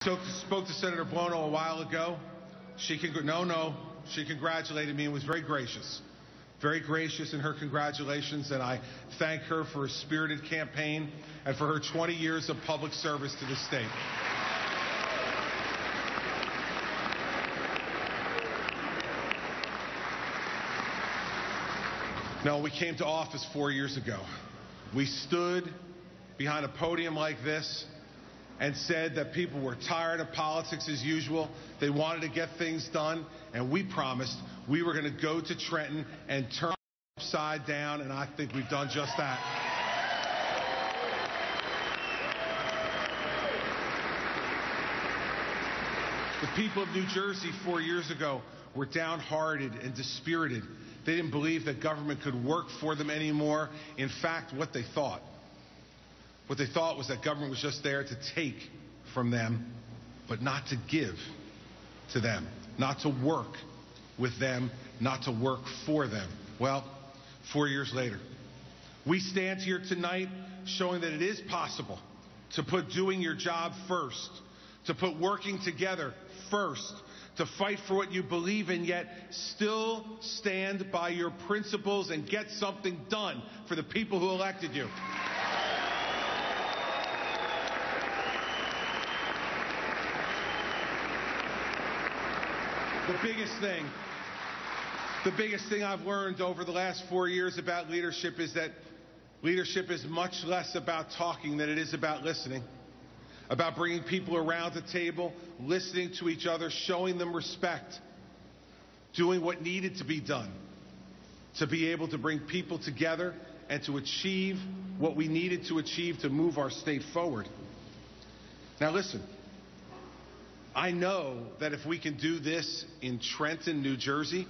Spoke to Senator Bono a while ago. She congratulated me and was very gracious in her congratulations, and I thank her for a spirited campaign and for her 20 years of public service to the state. Now, when we came to office 4 years ago, we stood behind a podium like this and said that people were tired of politics as usual. They wanted to get things done, and we promised we were going to go to Trenton and turn it upside down, and I think we've done just that. The people of New Jersey 4 years ago were downhearted and dispirited. They didn't believe that government could work for them anymore. In fact, what they thought was that government was just there to take from them, but not to give to them, not to work with them, not to work for them. Well, 4 years later, we stand here tonight showing that it is possible to put doing your job first, to put working together first, to fight for what you believe in, yet still stand by your principles and get something done for the people who elected you. The biggest thing I've learned over the last 4 years about leadership is that leadership is much less about talking than it is about listening, about bringing people around the table, listening to each other, showing them respect, doing what needed to be done to be able to bring people together and to achieve what we needed to achieve to move our state forward. Now listen, I know that if we can do this in Trenton, New Jersey,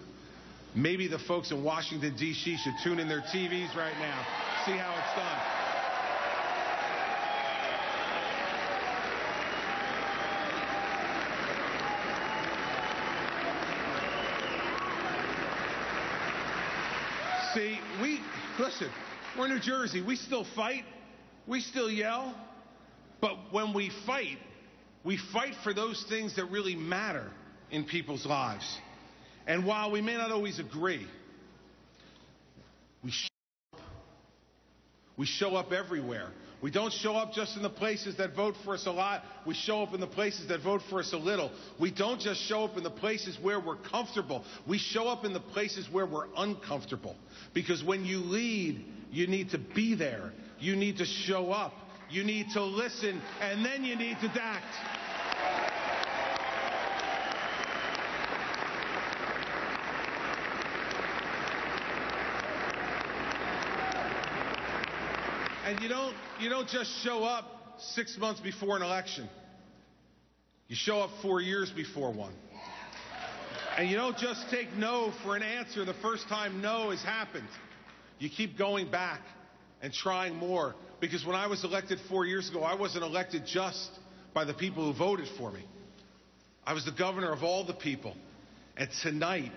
maybe the folks in Washington, D.C. should tune in their TVs right now, see how it's done. See, listen, we're New Jersey. We still fight. We still yell. But when we fight for those things that really matter in people's lives. And while we may not always agree, we show up everywhere. We don't show up just in the places that vote for us a lot. We show up in the places that vote for us a little. We don't just show up in the places where we're comfortable. We show up in the places where we're uncomfortable. Because when you lead, you need to be there. You need to show up. You need to listen, and then you need to act. And you don't just show up 6 months before an election. You show up 4 years before one. And you don't just take no for an answer the first time no has happened. You keep going back and trying more. Because when I was elected 4 years ago, I wasn't elected just by the people who voted for me. I was the governor of all the people. And tonight,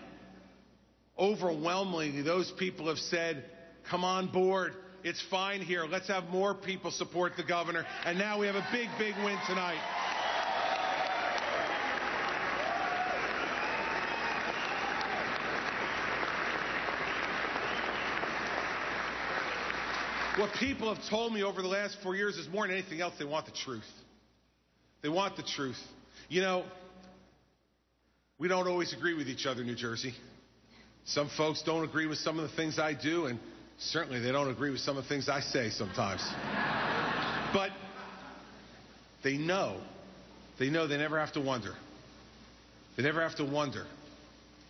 overwhelmingly, those people have said, come on board. It's fine here. Let's have more people support the governor. And now we have a big, big win tonight. What people have told me over the last 4 years is more than anything else, they want the truth. They want the truth. You know, we don't always agree with each other in New Jersey. Some folks don't agree with some of the things I do, and certainly they don't agree with some of the things I say sometimes. But they know they never have to wonder. They never have to wonder.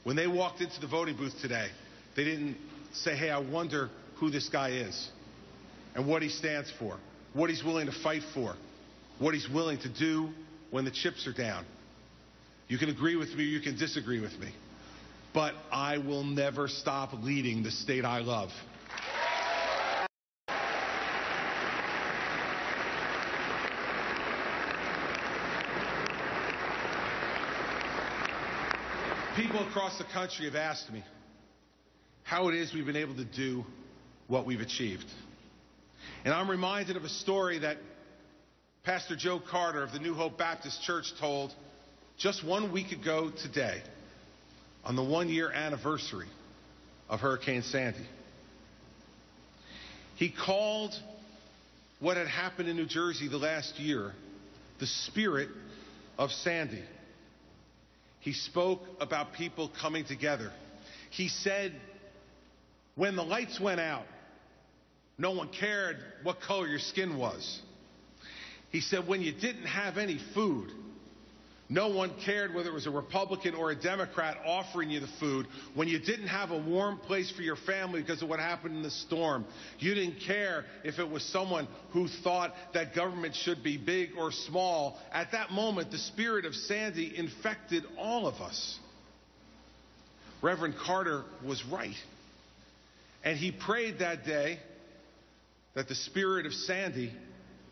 When they walked into the voting booth today, they didn't say, hey, I wonder who this guy is and what he stands for, what he's willing to fight for, what he's willing to do when the chips are down. You can agree with me, you can disagree with me, but I will never stop leading the state I love. People across the country have asked me how it is we've been able to do what we've achieved. And I'm reminded of a story that Pastor Joe Carter of the New Hope Baptist Church told just 1 week ago today, on the 1-year anniversary of Hurricane Sandy. He called what had happened in New Jersey the last year the spirit of Sandy. He spoke about people coming together. He said, when the lights went out, no one cared what color your skin was. He said, when you didn't have any food, no one cared whether it was a Republican or a Democrat offering you the food. When you didn't have a warm place for your family because of what happened in the storm, you didn't care if it was someone who thought that government should be big or small. At that moment, the spirit of Sandy infected all of us. Reverend Carter was right. And he prayed that day that the spirit of Sandy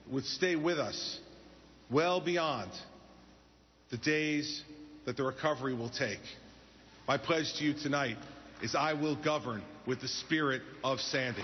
would stay with us well beyond the days that the recovery will take. My pledge to you tonight is I will govern with the spirit of Sandy.